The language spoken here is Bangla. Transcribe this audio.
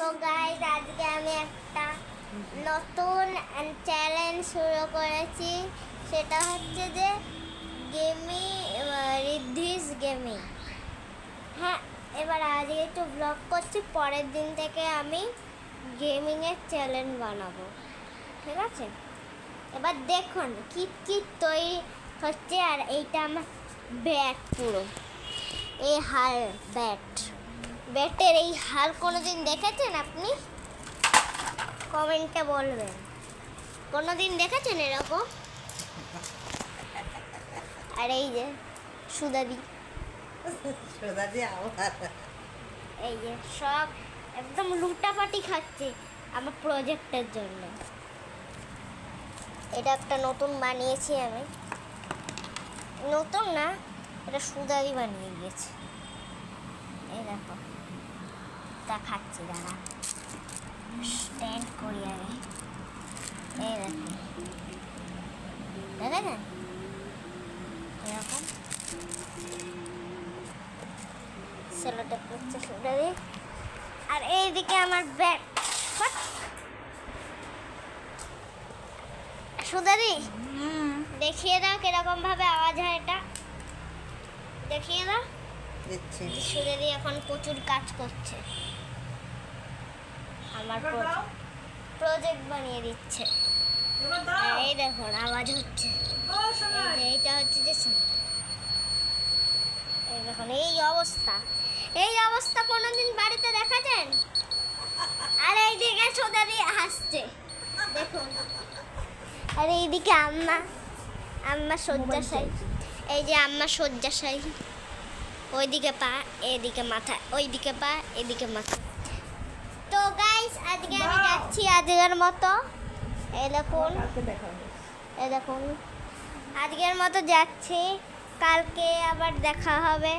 তো গাইস আজকে আমি একটা নতুন চ্যালেঞ্জ শুরু করেছি, সেটা হচ্ছে যে রিদ্ধিস গেমিং। হ্যাঁ, এবার আজকে একটু ব্লগ করছি, পরের দিন থেকে আমি গেমিংয়ের চ্যালেঞ্জ বানাবো, ঠিক আছে? এবার দেখুন কি কি তৈরি হচ্ছে। আর এইটা আমার ব্যাট, পুরো এই হাল ব্যাটের এই হাল কোনোদিন দেখেছেন আপনি? কমেন্টে বলবেন, কোনোদিন দেখেছেন এরকম? আর এই যে সুদাদি, এই যে সব একদম লুটাপাটি খাচ্ছে আমার প্রজেক্টের জন্য। এটা একটা নতুন বানিয়েছি আমি, নতুন না, এটা সুদাদি বানিয়ে গিয়েছে। এই দেখো দেখাচ্ছি, দাঁড়া স্ট্যান্ড করি আগে। এই দেখো, দেখেছেন এরকম সেলোটেপ করছে সুদাদি। আর এইদিকে আমার ব্যাট। সুদাদি দেখিয়ে দাও কিরকম ভাবে আওয়াজ হয়, এটা দেখিয়ে দাও। সুদাদি এখন প্রচুর কাজ করছে, আমার প্রজেক্ট বানিয়ে দিচ্ছে। এই দেখুন আওয়াজ হচ্ছে, এইটা হচ্ছে যে এই দেখুন এই অবস্থা কোনোদিন বাড়িতে দেখাছেন? আর এইদিকে সুদাদি হাসছে দেখুন। আর এইদিকে আম্মা শয্যাশায়ী, এই যে আম্মা শয্যাশায়ী। ওইদিকে পা, এদিকে মাথা, ওইদিকে পা, এদিকে মাথা। তো গাইস আজকে আমি যাচ্ছি আজকের মতো। এই দেখুন আজকের মতো যাচ্ছি, কালকে আবার দেখা হবে।